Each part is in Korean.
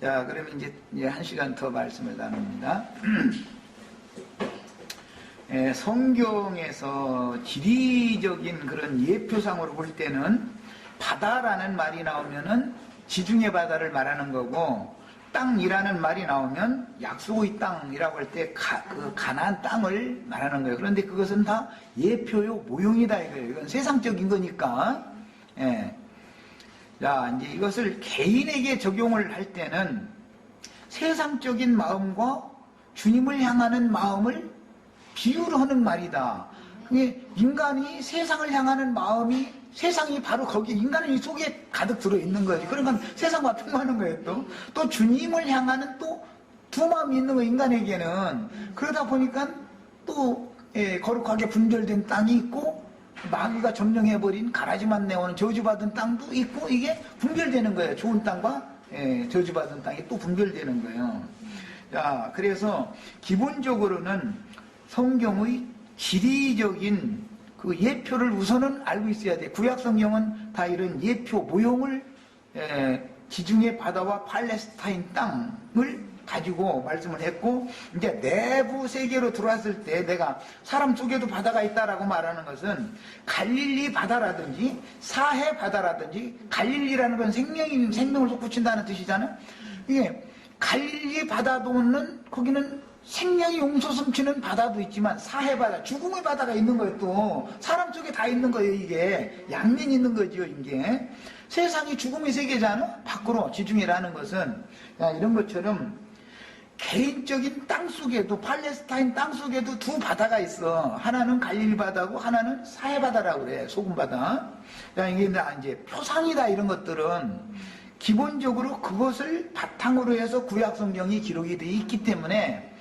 자, 그러면 이제 1시간 더 말씀을 나눕니다. 성경에서 지리적인 그런 예표상으로 볼 때는 바다라는 말이 나오면은 지중해 바다를 말하는 거고, 땅이라는 말이 나오면 약속의 땅이라고 할 때 가나안 땅을 말하는 거예요. 그런데 그것은 다 예표요 모형이다 이거예요. 이건 세상적인 거니까. 자, 이제 이것을 개인에게 적용을 할 때는 세상적인 마음과 주님을 향하는 마음을 비유를 하는 말이다. 인간이 세상을 향하는 마음이, 세상이 바로 거기 인간의 속에 가득 들어있는 거지. 그러니까 세상과 통하는 거예요. 또 주님을 향하는 또 두 마음이 있는 거예요, 인간에게는. 그러다 보니까 또 거룩하게 분별된 땅이 있고, 마귀가 점령해버린 가라지만 내오는 저주받은 땅도 있고, 이게 분별되는 거예요. 좋은 땅과 저주받은 땅이 또 분별되는 거예요. 자, 그래서 기본적으로는 성경의 지리적인 그 예표를 우선은 알고 있어야 돼. 구약 성경은 다 이런 예표, 모형을 지중해 바다와 팔레스타인 땅을 가지고 말씀을 했고, 이제 내부 세계로 들어왔을 때 내가 사람 속에도 바다가 있다라고 말하는 것은 갈릴리 바다라든지 사해 바다라든지, 갈릴리라는 건 생명을 솟구친다는 뜻이잖아요. 이게 갈릴리 바다도는 거기는 생명이 용솟음치는 바다도 있지만 사해 바다, 죽음의 바다가 있는 거예요. 또 사람 속에 다 있는 거예요. 이게 양면이 있는 거죠. 이게 세상이 죽음의 세계잖아. 밖으로 지중해라는 것은 이런 것처럼 개인적인 땅 속에도, 팔레스타인 땅 속에도 두 바다가 있어. 하나는 갈릴리 바다고 하나는 사해 바다라고 그래. 소금 바다. 이게 이제 표상이다. 이런 것들은 기본적으로 그것을 바탕으로 해서 구약 성경이 기록이 되어 있기 때문에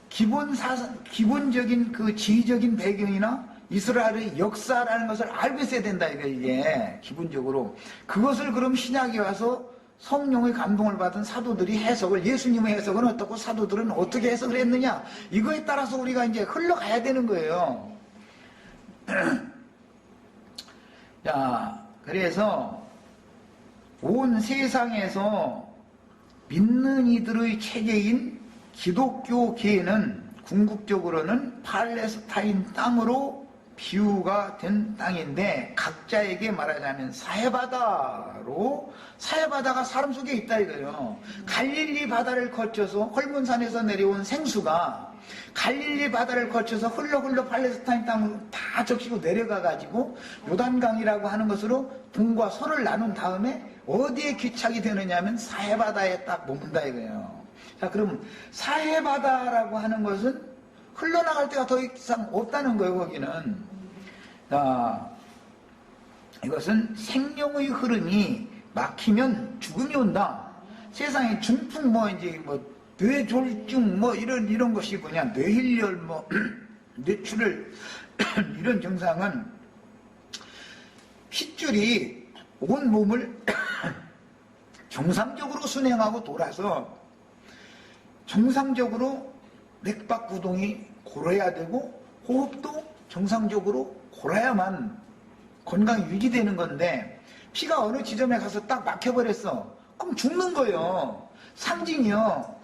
기본적인 그 지리적인 배경이나 이스라엘의 역사라는 것을 알고 있어야 된다. 이게 기본적으로. 그것을 그럼 신약에 와서 성령의 감동을 받은 사도들이 해석을, 예수님의 해석은 어떻고 사도들은 어떻게 해석을 했느냐, 이거에 따라서 우리가 이제 흘러가야 되는 거예요. 자, 그래서 온 세상에서 믿는 이들의 체계인 기독교계는 궁극적으로는 팔레스타인 땅으로 비유가 된 땅인데, 각자에게 말하자면 사해바다로, 사해바다가 사람 속에 있다 이거예요. 갈릴리 바다를 거쳐서 헐몬산에서 내려온 생수가 갈릴리 바다를 거쳐서 흘러 팔레스타인 땅으로 다 적시고 내려가 가지고 요단강이라고 하는 것으로 동과 서를 나눈 다음에 어디에 귀착이 되느냐 하면 사해바다에 딱 머문다 이거예요. 자, 그럼 사해바다라고 하는 것은 흘러나갈 데가 더 이상 없다는 거예요. 거기는. 자, 이것은 생명의 흐름이 막히면 죽음이 온다. 세상에 중풍 뇌졸중 이런 것이 그냥 뇌일열 뇌출혈 이런 증상은 핏줄이 온 몸을 정상적으로 순행하고 돌아서 정상적으로 맥박 구동이 고러야 되고 호흡도 정상적으로 고라야만 건강이 유지되는 건데, 피가 어느 지점에 가서 딱 막혀버렸어. 그럼 죽는 거예요. 상징이요.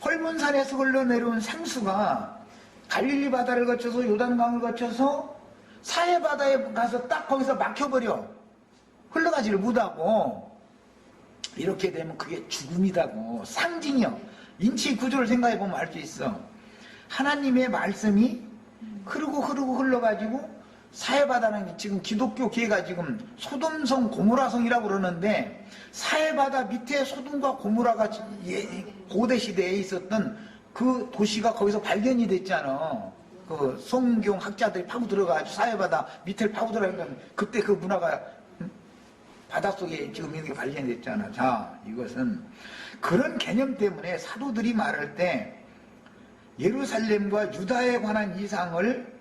헐몬산에서 흘러내려온 생수가 갈릴리 바다를 거쳐서 요단강을 거쳐서 사해 바다에 가서 딱 거기서 막혀버려. 흘러가지를 못하고. 이렇게 되면 그게 죽음이다고. 상징이요. 인체 구조를 생각해보면 알 수 있어. 하나님의 말씀이 흐르고 흘러가지고 사해바다는 지금 기독교 계가 지금 소돔성 고모라성이라고 그러는데, 사해바다 밑에 소돔과 고모라가 고대 시대에 있었던 그 도시가 거기서 발견이 됐잖아. 그 성경 학자들이 파고 들어가지고 사해바다 밑을 파고 들어가니까 그때 그 문화가 바닷속에 지금 있는 게 발견됐잖아. 자, 이것은 그런 개념 때문에 사도들이 말할 때 예루살렘과 유다에 관한 이상을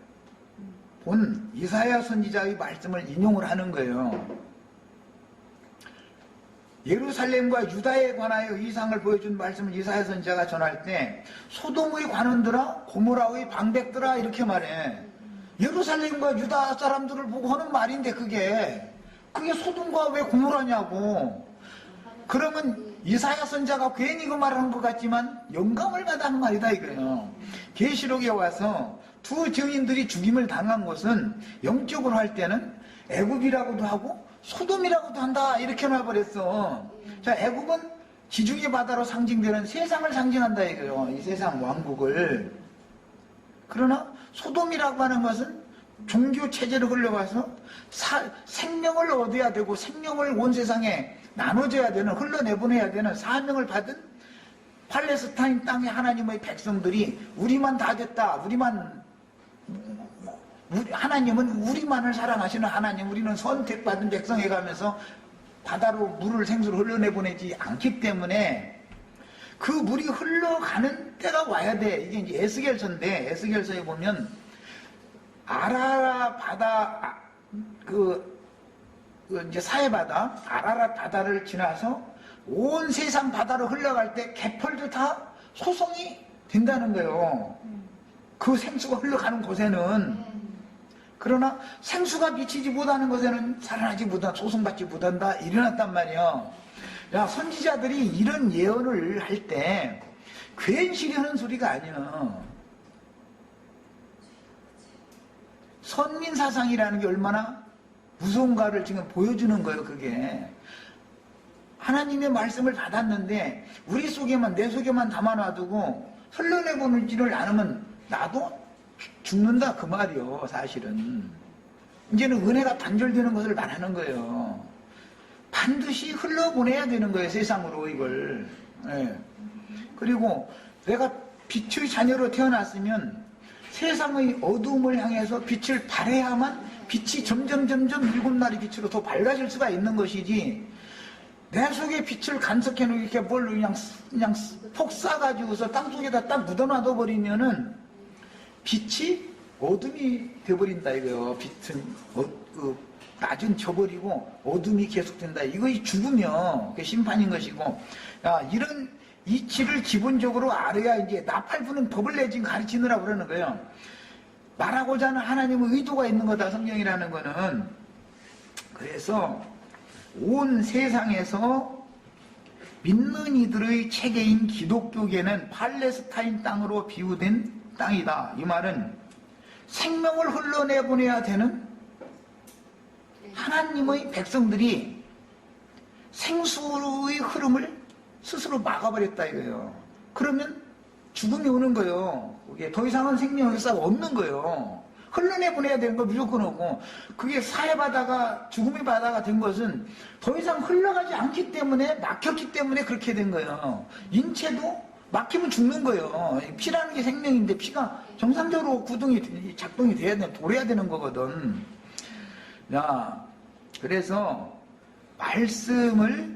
본 이사야 선지자의 말씀을 인용을 하는 거예요. 예루살렘과 유다에 관하여 이상을 보여준 말씀을 이사야 선지자가 전할 때 소돔의 관원들아 고모라의 방백들아 이렇게 말해. 예루살렘과 유다 사람들을 보고 하는 말인데 그게 소돔과 왜 고모라냐고. 그러면 이사야 선자가 괜히 그 말을 한 것 같지만 영감을 받아 한 말이다 이거예요. 계시록에 와서 두 증인들이 죽임을 당한 것은 영적으로 할 때는 애굽이라고도 하고 소돔이라고도 한다 이렇게 놔버렸어. 자, 애굽은 지중해 바다로 상징되는 세상을 상징한다 이거예요. 이 세상 왕국을. 그러나 소돔이라고 하는 것은 종교 체제로 흘러가서 생명을 얻어야 되고 생명을 온 세상에 나눠줘야 되는, 흘러내보내야 되는 사명을 받은 팔레스타인 땅의 하나님의 백성들이 우리만 다 됐다, 하나님은 우리만을 사랑하시는 하나님, 우리는 선택받은 백성 해가면서 바다로 물을 생수로 흘러내보내지 않기 때문에 그 물이 흘러가는 때가 와야 돼. 이게 이제 에스겔서인데, 에스겔서에 보면 아라라 바다, 이제 사해바다, 아라라 바다를 지나서 온 세상 바다로 흘러갈 때 개펄도 다 소송이 된다는 거예요. 그 생수가 흘러가는 곳에는. 그러나 생수가 미치지 못하는 것에는 살아나지 못한다, 소송받지 못한다, 일어났단 말이야. 야, 선지자들이 이런 예언을 할 때 괜시리 하는 소리가 아니야. 선민사상이라는 게 얼마나 무서운가를 지금 보여주는 거예요, 그게. 하나님의 말씀을 받았는데 우리 속에만, 내 속에만 담아놔두고 흘러내보는지를 않으면 나도 죽는다 그 말이요. 사실은 이제는 은혜가 단절되는 것을 말하는 거예요. 반드시 흘러보내야 되는 거예요, 세상으로 이걸. 네. 그리고 내가 빛의 자녀로 태어났으면 세상의 어두움을 향해서 빛을 발해야만 빛이 점점 일곱 날의 빛으로 더 밝아질 수가 있는 것이지, 내 속에 빛을 간섭해 놓고 이렇게 뭘 그냥 폭 쏴가지고서 땅속에다 딱 묻어놔둬 버리면은 빛이 어둠이 돼버린다 이거요. 빛은 낮은 져버리고 어둠이 계속된다. 이거 죽으면 그게 심판인 것이고, 야, 이런 이치를 기본적으로 알아야 이제 나팔 부는 법을 내 지금 가르치느라고 그러는 거예요. 말하고자 하는 하나님의 의도가 있는 거다, 성경이라는 거는. 그래서 온 세상에서 믿는 이들의 체계인 기독교계는 팔레스타인 땅으로 비유된 땅이다. 이 말은 생명을 흘러내보내야 되는 하나님의 백성들이 생수의 흐름을 스스로 막아버렸다 이거예요. 그러면 죽음이 오는 거예요. 그게 더 이상은 생명 역사가 없는 거예요. 흘러내보내야 되는 거 무조건 오고, 그게 사해바다가 죽음의 바다가 된 것은 더 이상 흘러가지 않기 때문에, 막혔기 때문에 그렇게 된 거예요. 인체도 막히면 죽는 거예요. 피라는 게 생명인데 피가 정상적으로 구동이 작동이 돼야 돼, 돌아야 되는 거거든. 야, 그래서 말씀을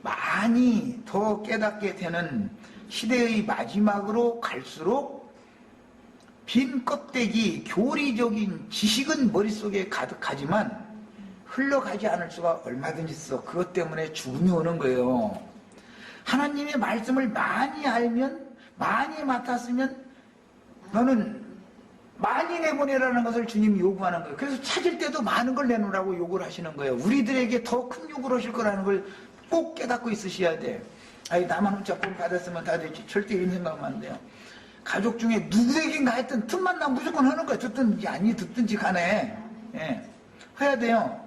많이 더 깨닫게 되는 시대의 마지막으로 갈수록 빈 껍데기, 교리적인 지식은 머릿속에 가득하지만 흘러가지 않을 수가 얼마든지 있어. 그것 때문에 죽음이 오는 거예요. 하나님의 말씀을 많이 알면, 많이 맡았으면 너는 많이 내보내라는 것을 주님이 요구하는 거예요. 그래서 찾을 때도 많은 걸 내놓으라고 요구를 하시는 거예요. 우리들에게 더 큰 요구를 하실 거라는 걸 꼭 깨닫고 있으셔야 돼. 아니, 나만 혼자 복 받았으면 다 되지. 절대 이런 생각하면 안 돼요. 가족 중에 누구에겐가 했든 틈만 나면 무조건 하는 거야. 듣든지 아니 듣든지 간에. 예. 해야 돼요.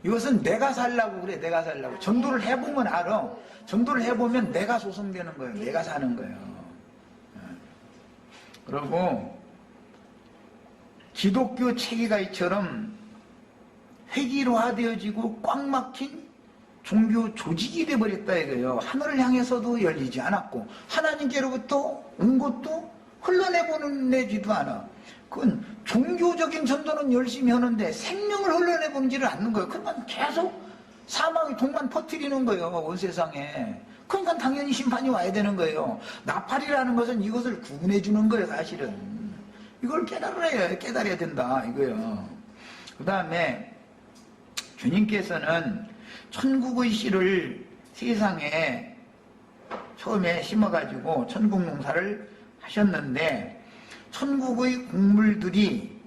이것은 내가 살라고 그래. 내가 살라고. 전도를 해보면 알아. 전도를 해보면 내가 소송되는 거예요. 내가 사는 거예요. 예. 그리고 기독교 체계가 이처럼 회기로화되어지고 꽉 막힌 종교 조직이 되어버렸다 이거예요. 하늘을 향해서도 열리지 않았고 하나님께로부터 온 것도 흘러내보내지도 않아. 그건 종교적인 전도는 열심히 하는데 생명을 흘러내보지를 않는 거예요. 그러니까 계속 사망의 독만 퍼뜨리는 거예요, 온 세상에. 그러니까 당연히 심판이 와야 되는 거예요. 나팔이라는 것은 이것을 구분해 주는 거예요, 사실은. 이걸 깨달아야 된다 이거예요. 그 다음에 주님께서는 천국의 씨를 세상에 처음에 심어가지고 천국 농사를 하셨는데, 천국의 곡물들이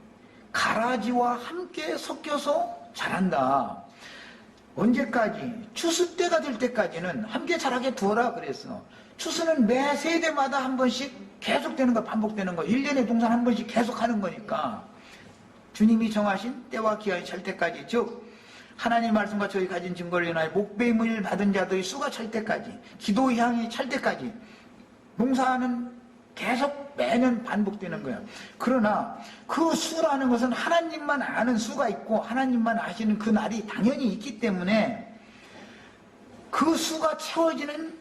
가라지와 함께 섞여서 자란다. 언제까지? 추수 때가 될 때까지는 함께 자라게 두어라 그랬어. 추수는 매 세대마다 한 번씩 계속되는 거, 반복되는 거. 1년에 동산 한 번씩 계속 하는 거니까. 주님이 정하신 때와 기한이 찰 때까지, 즉 하나님 말씀과 저희 가진 증거를 인하여 목배임을 받은 자들의 수가 찰 때까지, 기도 향이 찰 때까지 농사는 계속 매년 반복되는 거예요. 그러나 그 수라는 것은 하나님만 아는 수가 있고 하나님만 아시는 그 날이 당연히 있기 때문에 그 수가 채워지는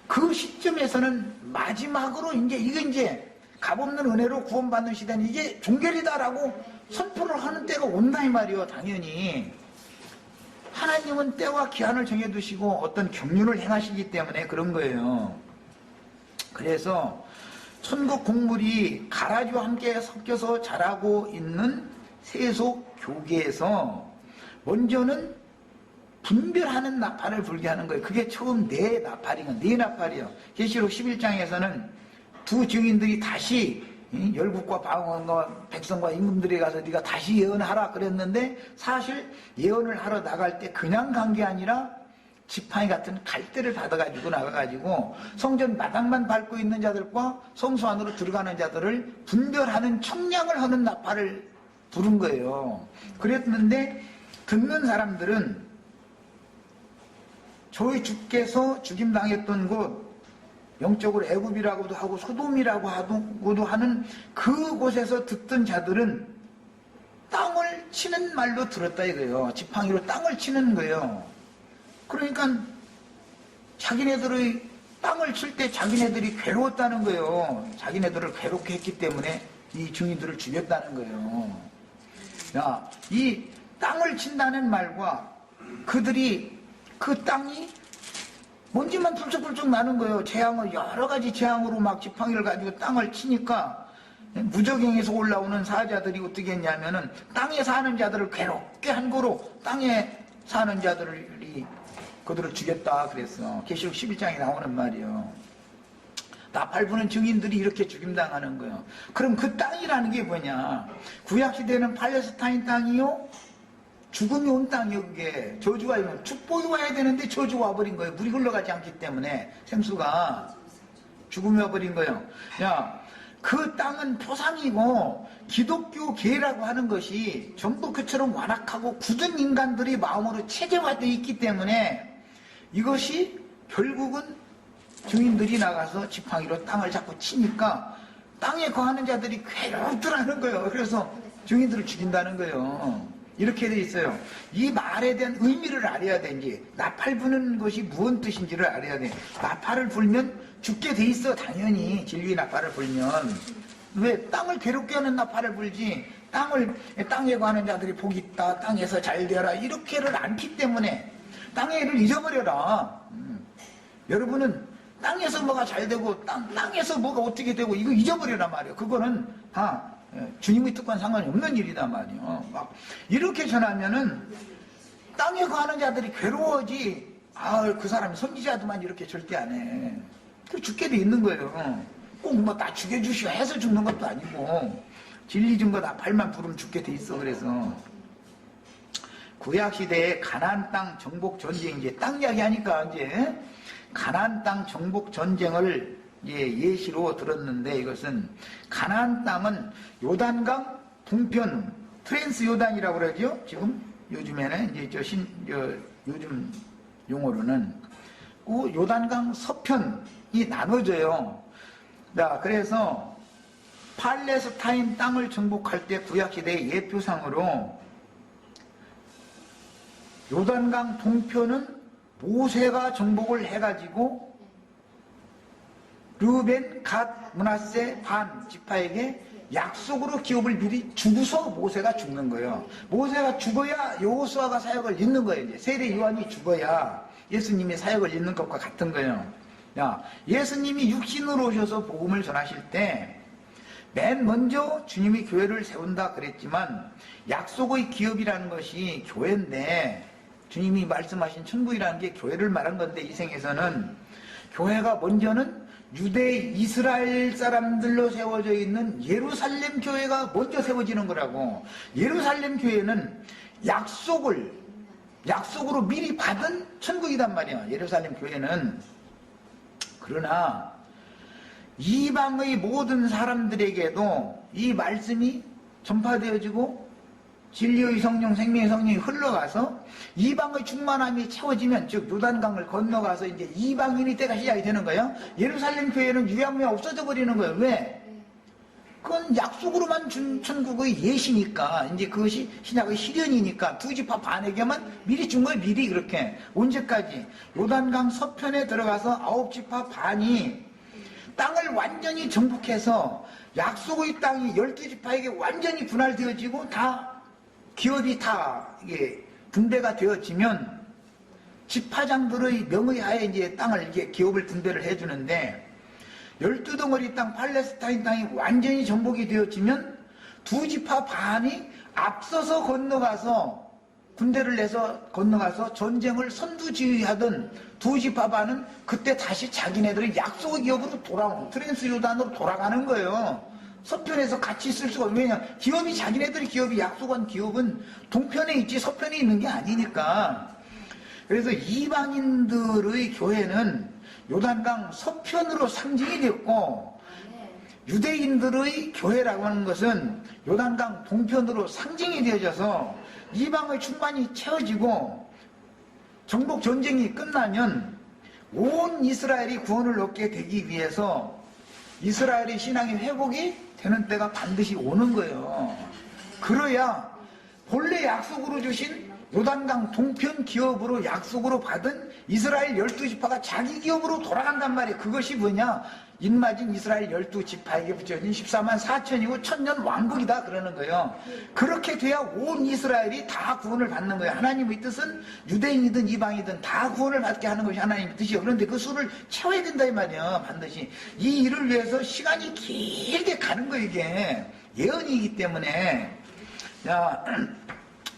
그 시점에서는 마지막으로 이제 값없는 은혜로 구원받는 시대는 이게 종결이다라고 선포를 하는 때가 온다 이 말이요. 당연히 하나님은 때와 기한을 정해두시고 어떤 경륜을 행하시기 때문에 그런 거예요. 그래서 천국 곡물이 가라지와 함께 섞여서 자라고 있는 세속 교계에서 먼저는 분별하는 나팔을 불게 하는 거예요. 그게 처음 네 나팔이요. 계시록 11장에서는 두 증인들이 다시 열국과 방언과 백성과 임금들이 가서 네가 다시 예언하라 그랬는데, 사실 예언을 하러 나갈 때 그냥 간 게 아니라 지팡이 같은 갈대를 받아가지고 나가가지고 성전 마당만 밟고 있는 자들과 성소 안으로 들어가는 자들을 분별하는 청량을 하는 나팔을 부른 거예요. 그랬는데 듣는 사람들은 저희 주께서 죽임당했던 곳, 영적으로 애굽이라고도 하고 소돔이라고도 하는 그곳에서 듣던 자들은 땅을 치는 말로 들었다 이거예요. 지팡이로 땅을 치는 거예요. 그러니까 자기네들의 땅을 칠 때 자기네들이 괴로웠다는 거예요. 자기네들을 괴롭게 했기 때문에 이 증인들을 죽였다는 거예요. 야, 이 땅을 친다는 말과 그들이 그 땅이 먼지만 불쩍불쩍 나는 거예요. 재앙을 여러 가지 재앙으로 막 지팡이를 가지고 땅을 치니까 무적행에서 올라오는 사자들이 어떻게 했냐면은 땅에 사는 자들을 괴롭게 한 거로 땅에 사는 자들이 그들을 죽였다 그랬어. 계시록 11장에 나오는 말이요. 나팔 부는 증인들이 이렇게 죽임당하는 거예요. 그럼 그 땅이라는 게 뭐냐? 구약시대는 팔레스타인 땅이요, 죽음이 온 땅이요. 그게 저주가 있는, 축복이 와야 되는데 저주가 와버린 거예요. 물이 흘러가지 않기 때문에 생수가 죽음이 와버린 거예요. 야, 그 땅은 토상이고 기독교계라고 하는 것이 전부 그처럼 완악하고 굳은 인간들이 마음으로 체제화되어 있기 때문에 이것이 결국은 증인들이 나가서 지팡이로 땅을 자꾸 치니까 땅에 거하는 자들이 괴롭더라는 거예요. 그래서 증인들을 죽인다는 거예요. 이렇게 돼 있어요. 이 말에 대한 의미를 알아야 되는지, 나팔 부는 것이 무슨 뜻인지를 알아야 돼. 나팔을 불면 죽게 돼 있어. 당연히 진리의 나팔을 불면. 왜? 땅을 괴롭게 하는 나팔을 불지, 땅에 거하는 자들이 복이 있다, 땅에서 잘 되어라, 이렇게를 않기 때문에 땅에를 잊어버려라. 여러분은 땅에서 뭐가 잘 되고 땅에서 뭐가 어떻게 되고 이거 잊어버려란 말이에요. 그거는 주님의 뜻과는 상관이 없는 일이단 말이에요. 막 이렇게 전하면은 땅에 거하는 자들이 괴로워지, 그 사람이 선지자도만 이렇게 절대 안 해. 그 죽게 돼 있는 거예요. 꼭 뭐 다 죽여주시오 해서 죽는 것도 아니고 진리 증거 나팔만 부르면 죽게 돼 있어. 그래서 구약시대에 가나안 땅 정복 전쟁, 이제 땅 이야기 하니까 이제 가나안 땅 정복 전쟁을 예시로 들었는데, 이것은 가나안 땅은 요단강 동편, 트랜스 요단이라고 그러죠. 지금 요즘에는 이제 요즘 용어로는 그 요단강 서편이 나눠져요. 자, 그래서 팔레스타인 땅을 정복할 때 구약시대의 예표상으로 요단강 동편은 모세가 정복을 해가지고 르벤, 갓, 므낫세, 반 지파에게 약속으로 기업을 미리 주고서 모세가 죽는 거예요. 모세가 죽어야 여호수아가 사역을 잇는 거예요. 이제 세례 요한이 죽어야 예수님이 사역을 잇는 것과 같은 거예요. 야, 예수님이 육신으로 오셔서 복음을 전하실 때 맨 먼저 주님이 교회를 세운다 그랬지만 약속의 기업이라는 것이 교회인데, 주님이 말씀하신 천국이라는 게 교회를 말한 건데, 이 생에서는 교회가 먼저는 유대 이스라엘 사람들로 세워져 있는 예루살렘 교회가 먼저 세워지는 거라고. 예루살렘 교회는 약속을 약속으로 미리 받은 천국이단 말이야, 예루살렘 교회는. 그러나 이방의 모든 사람들에게도 이 말씀이 전파되어지고 진리의 성령, 생명의 성령이 흘러가서 이방의 충만함이 채워지면, 즉 요단강을 건너가서 이제 이방인의 때가 시작이 되는 거예요. 예루살렘 교회는 유야무야 없어져 버리는 거예요. 왜? 그건 약속으로만 준 천국의 예시니까, 이제 그것이 신약의 실현이니까 두 지파 반에게만 미리 준 거예요. 미리 그렇게. 언제까지? 요단강 서편에 들어가서 9지파 반이 땅을 완전히 정복해서 약속의 땅이 12지파에게 완전히 분할되어지고 다 기업이 다 이게 분배가 되어지면 지파장들의 명의하에 이제 땅을 이게 기업을 분배를 해주는데, 12덩어리 땅 팔레스타인 땅이 완전히 정복이 되어지면 두 지파 반이 앞서서 건너가서 군대를 내서 건너가서 전쟁을 선두지휘하던 두 지파 반은 그때 다시 자기네들의 약속의 기업으로 돌아오는, 트랜스 요단으로 돌아가는 거예요. 서편에서 같이 있을 수가 없어요. 왜냐, 기업이 자기네들의 기업이, 약속한 기업은 동편에 있지 서편에 있는 게 아니니까. 그래서 이방인들의 교회는 요단강 서편으로 상징이 됐고, 유대인들의 교회라고 하는 것은 요단강 동편으로 상징이 되어져서 이방의 충만이 채워지고 정복 전쟁이 끝나면 온 이스라엘이 구원을 얻게 되기 위해서 이스라엘의 신앙이 회복이 되는 때가 반드시 오는 거예요. 그래야 본래 약속으로 주신 요단강 동편 기업으로 약속으로 받은 이스라엘 12지파가 자기 기업으로 돌아간단 말이에요. 그것이 뭐냐? 인마진 이스라엘 12지파에게 붙여진 14만 4천이고 1000년 왕국이다 그러는 거예요. 그렇게 돼야 온 이스라엘이 다 구원을 받는 거예요. 하나님의 뜻은 유대인이든 이방이든 다 구원을 받게 하는 것이 하나님의 뜻이에요. 그런데 그 수를 채워야 된다 이 말이에요. 반드시. 이 일을 위해서 시간이 길게 가는 거예요. 이게 예언이기 때문에. 자,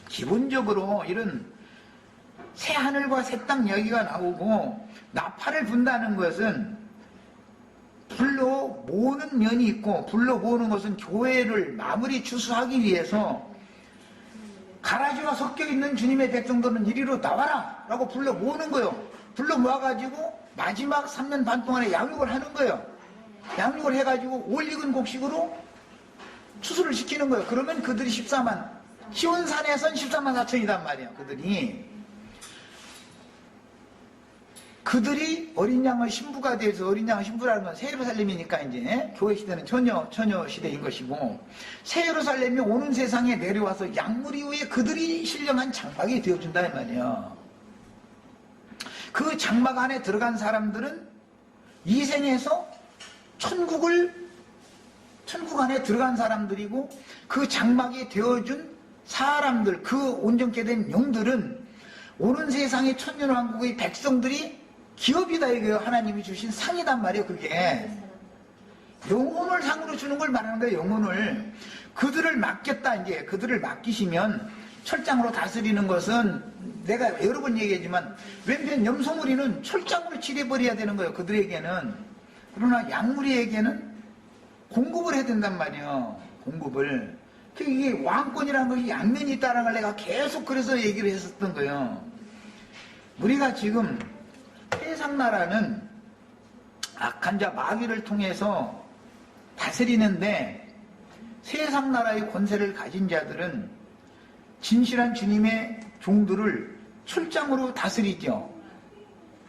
기본적으로 이런 새 하늘과 새 땅 이야기가 나오고 나팔을 분다는 것은 불로 모으는 면이 있고, 불로 모으는 것은 교회를 마무리 추수하기 위해서 가라지와 섞여 있는 주님의 백성들은 이리로 나와라 라고 불러 모으는 거예요. 불러 모아가지고 마지막 3년 반 동안에 양육을 하는 거예요. 양육을 해가지고 올 익은 곡식으로 추수를 시키는 거예요. 그러면 그들이 14만, 시온산에선 14만 4천이단 말이에요. 그들이 어린 양의 신부가 되어서, 어린 양의 신부라는 건 새 예루살렘이니까 이제 교회 시대는 처녀 시대인 것이고, 새 예루살렘이 오는 세상에 내려와서 양무리 위에 그들이 신령한 장막이 되어준다 이 말이에요. 그 장막 안에 들어간 사람들은 이 생에서 천국 안에 들어간 사람들이고, 그 장막이 되어준 사람들, 그 온전케 된 영들은 오는 세상의 천년왕국의 백성들이 기업이다 이거예요. 하나님이 주신 상이단 말이에요. 그게 영혼을 상으로 주는 걸 말하는 거예요. 영혼을. 그들을 맡겼다. 이제 그들을 맡기시면 철장으로 다스리는 것은 내가 여러 번 얘기했지만 왼편 염소무리는 철장으로 칠해버려야 되는 거예요. 그들에게는. 그러나 양무리에게는 공급을 해야 된단 말이에요. 공급을. 이게 왕권이라는 것이 양면이 있다는 걸 내가 계속 그래서 얘기를 했었던 거예요. 우리가 지금 세상 나라는 악한 자 마귀를 통해서 다스리는데, 세상 나라의 권세를 가진 자들은 진실한 주님의 종들을 철장으로 다스리죠.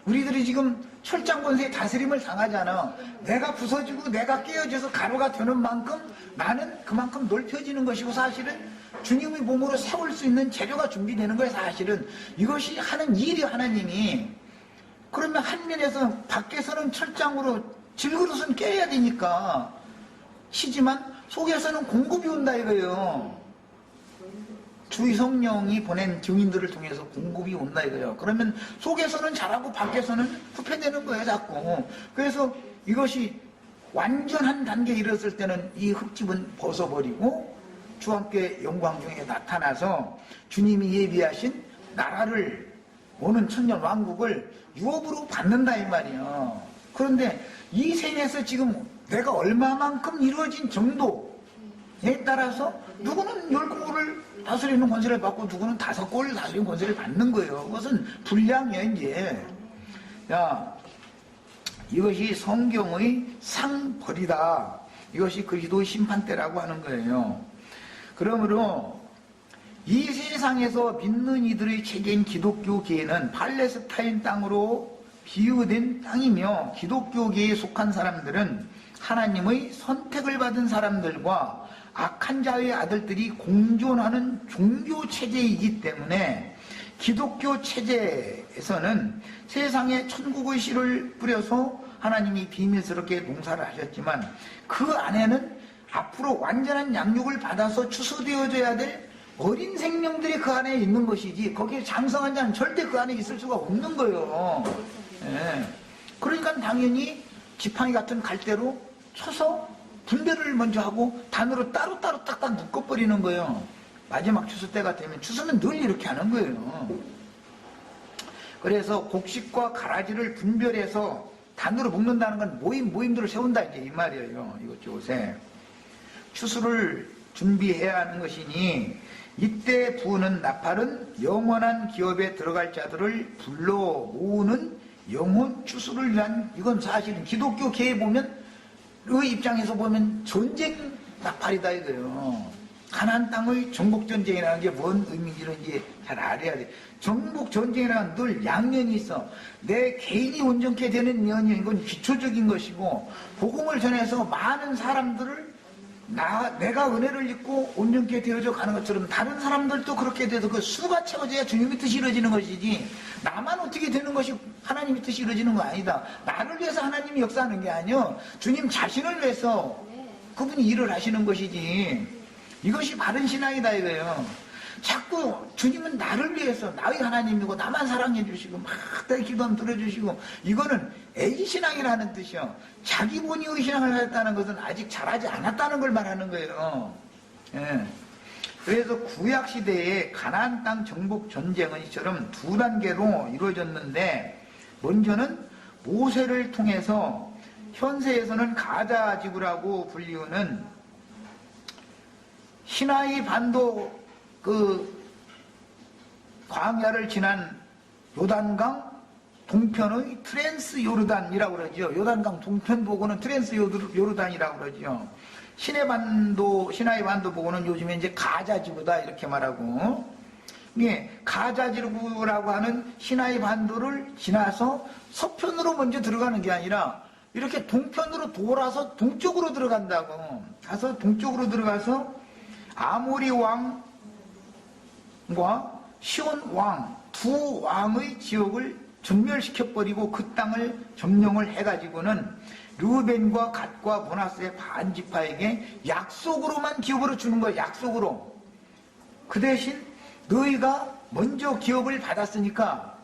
우리들이 지금 철장 권세의 다스림을 당하잖아. 내가 부서지고 내가 깨어져서 가루가 되는 만큼 나는 그만큼 넓혀지는 것이고, 사실은 주님의 몸으로 세울 수 있는 재료가 준비되는 거예요. 사실은 이것이 하는 일이에요. 하나님이. 그러면 한 면에서 밖에서는 철장으로 질그릇은 깨야 되니까 시지만 속에서는 공급이 온다 이거예요. 주의 성령이 보낸 증인들을 통해서 공급이 온다 이거예요. 그러면 속에서는 잘하고 밖에서는 후퇴되는 거예요. 자꾸. 그래서 이것이 완전한 단계에 이르렀을 때는 이 흙집은 벗어버리고 주와 함께 영광 중에 나타나서 주님이 예비하신 나라를, 오는 천년 왕국을 유업으로 받는다 이 말이에요. 그런데 이 생에서 지금 내가 얼마만큼 이루어진 정도에 따라서 누구는 10골을 다스리는 권세를 받고 누구는 5골을 다스리는 권세를 받는 거예요. 그것은 불량이야 이제. 야, 이것이 성경의 상벌이다. 이것이 그리스도의 심판대라고 하는 거예요. 그러므로 이 세상에서 믿는 이들의 체계인 기독교계는 팔레스타인 땅으로 비유된 땅이며, 기독교계에 속한 사람들은 하나님의 선택을 받은 사람들과 악한 자의 아들들이 공존하는 종교 체제이기 때문에, 기독교 체제에서는 세상에 천국의 씨를 뿌려서 하나님이 비밀스럽게 농사를 하셨지만, 그 안에는 앞으로 완전한 양육을 받아서 추수되어져야 될 어린 생명들이 그 안에 있는 것이지, 거기에 장성한 자는 절대 그 안에 있을 수가 없는 거예요. 예. 그러니까 당연히 지팡이 같은 갈대로 쳐서 분별을 먼저 하고 단으로 따로따로 딱딱 묶어버리는 거예요. 마지막 추수 때가 되면, 추수는 늘 이렇게 하는 거예요. 그래서 곡식과 가라지를 분별해서 단으로 묶는다는 건 모임들을 세운다 이제 이 말이에요. 이것저것에 추수를 준비해야 하는 것이니, 이때 부는 나팔은 영원한 기업에 들어갈 자들을 불러 모으는 영혼 추수를 위한, 이건 사실은 기독교계에 보면, 그 입장에서 보면 전쟁 나팔이다 이거예요. 가나안 땅의 정복 전쟁이라는 게 뭔 의미인지는 이제 잘 알아야 돼. 정복 전쟁이라는 늘 양면이 있어. 내 개인이 온전케 되는 면이, 이건 기초적인 것이고, 복음을 전해서 많은 사람들을 내가 은혜를 입고 온전케 되어져 가는 것처럼 다른 사람들도 그렇게 돼서 그 수가 채워져야 주님의 뜻이 이루어지는 것이지, 나만 어떻게 되는 것이 하나님의 뜻이 이루어지는 거 아니다. 나를 위해서 하나님이 역사하는 게 아니요, 주님 자신을 위해서 그분이 일을 하시는 것이지. 이것이 바른 신앙이다 이거예요. 자꾸 주님은 나를 위해서, 나의 하나님이고 나만 사랑해 주시고 막 내 기도하면 들어주시고, 이거는 애기신앙이라는 뜻이요. 자기 본의의 신앙을 하였다는 것은 아직 잘하지 않았다는 걸 말하는 거예요. 예. 그래서 구약시대에 가나안 땅 정복 전쟁은 이처럼 두 단계로 이루어졌는데, 먼저는 모세를 통해서 현세에서는 가자 지구라고 불리우는 시나이 반도 그 광야를 지난 요단강 동편의 트랜스 요르단이라고 그러죠. 요단강 동편 보고는 트랜스 요르단이라고 그러죠. 시나이 반도 보고는 요즘에 이제 가자 지구다 이렇게 말하고, 예, 가자 지구라고 하는 시나이 반도를 지나서 서편으로 먼저 들어가는 게 아니라 이렇게 동편으로 돌아서 동쪽으로 들어간다고. 가서 동쪽으로 들어가서 아모리 왕과 시온 왕 두 왕의 지역을 전멸시켜버리고 그 땅을 점령을 해가지고는 르우벤과 갓과 므낫세의 반지파에게 약속으로만 기업으로 주는 거예요. 약속으로. 그 대신 너희가 먼저 기업을 받았으니까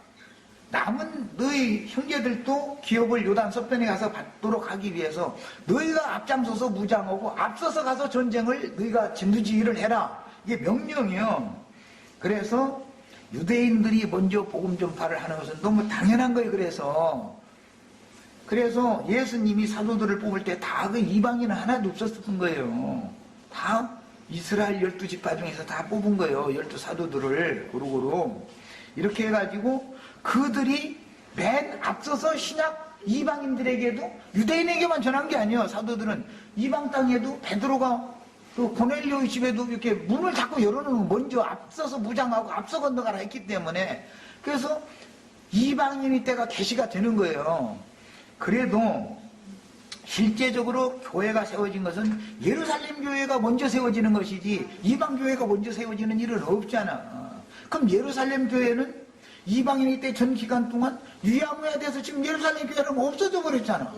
남은 너희 형제들도 기업을 요단 서편에 가서 받도록 하기 위해서 너희가 앞장서서 무장하고 앞서서 가서 전쟁을 너희가 진두지휘를 해라. 이게 명령이에요. 그래서 유대인들이 먼저 복음 전파를 하는 것은 너무 당연한 거예요. 그래서 예수님이 사도들을 뽑을 때 다 그 이방인은 하나도 없었던 거예요. 다 이스라엘 12지파 중에서 다 뽑은 거예요. 12사도들을 고루고루. 이렇게 해가지고 그들이 맨 앞서서 신약 이방인들에게도, 유대인에게만 전한 게 아니에요. 사도들은 이방 땅에도 베드로가 그 고넬료의 집에도 이렇게 문을 자꾸 열어놓으면 먼저 앞서서 무장하고 앞서 건너가라 했기 때문에, 그래서 이방인의 때가 계시가 되는 거예요. 그래도 실제적으로 교회가 세워진 것은 예루살렘 교회가 먼저 세워지는 것이지 이방 교회가 먼저 세워지는 일은 없잖아. 그럼 예루살렘 교회는 이방인의 때 전 기간 동안 유야무야 돼서 지금 예루살렘 교회는 없어져 버렸잖아.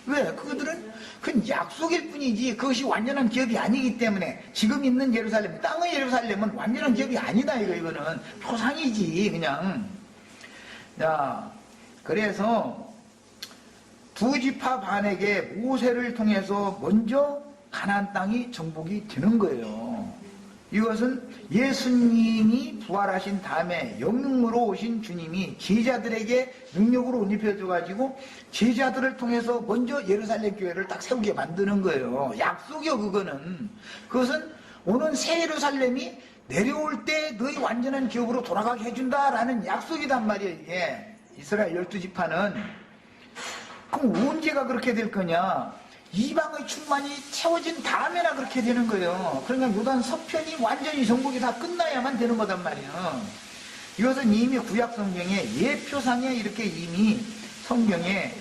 왜? 그들은 그건 약속일 뿐이지 그것이 완전한 기업이 아니기 때문에, 지금 있는 예루살렘, 땅의 예루살렘은 완전한 기업이 아니다 이거는 표상이지 그냥. 자, 그래서 두 지파 반에게 모세를 통해서 먼저 가나안 땅이 정복이 되는 거예요. 이것은 예수님이 부활하신 다음에 영능으로 오신 주님이 제자들에게 능력으로 옷 입혀줘가지고 제자들을 통해서 먼저 예루살렘 교회를 딱 세우게 만드는 거예요. 약속이요 그거는. 그것은 오는 새 예루살렘이 내려올 때 너희 완전한 기업으로 돌아가게 해준다라는 약속이단 말이에요. 이게 이스라엘 12지파는. 그럼 언제가 그렇게 될 거냐? 이방의 충만이 채워진 다음에나 그렇게 되는 거예요. 그러니까 요단 서편이 완전히 정복이 다 끝나야만 되는 거단 말이에요. 이것은 이미 구약 성경에 예표상에 이렇게 이미 성경에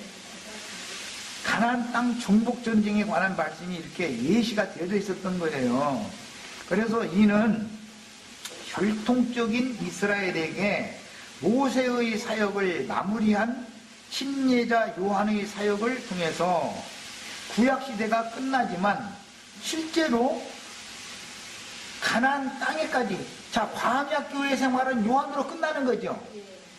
가나안 땅 정복 전쟁에 관한 말씀이 이렇게 예시가 되어져 있었던 거예요. 그래서 이는 혈통적인 이스라엘에게 모세의 사역을 마무리한 침례자 요한의 사역을 통해서 구약시대가 끝나지만 실제로 가나안 땅에까지, 자, 광야교회 생활은 요한으로 끝나는 거죠.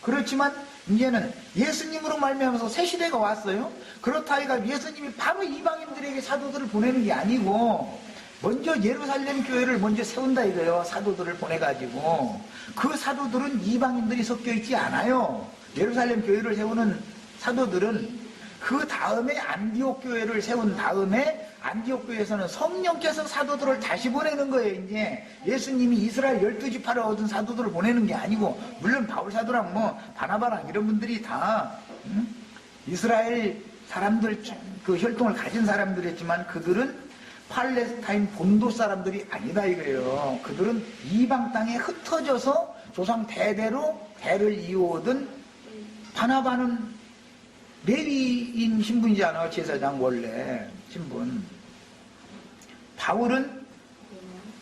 그렇지만 이제는 예수님으로 말미암아서 새 시대가 왔어요. 그렇다 하니까 예수님이 바로 이방인들에게 사도들을 보내는 게 아니고 먼저 예루살렘 교회를 먼저 세운다 이거예요. 사도들을 보내가지고. 그 사도들은 이방인들이 섞여 있지 않아요. 예루살렘 교회를 세우는 사도들은 그 다음에 안디옥 교회를 세운 다음에 안디옥 교회에서는 성령께서 사도들을 다시 보내는 거예요. 이제 예수님이 이스라엘 12지파를 얻은 사도들을 보내는 게 아니고, 물론 바울 사도랑 뭐 바나바랑 이런 분들이 다 이스라엘 사람들, 그 혈통을 가진 사람들이었지만 그들은 팔레스타인 본도 사람들이 아니다 이거예요. 그들은 이방 땅에 흩어져서 조상 대대로 대를 이어오던, 바나바는 레위인 신분이잖아. 제사장 원래 신분. 바울은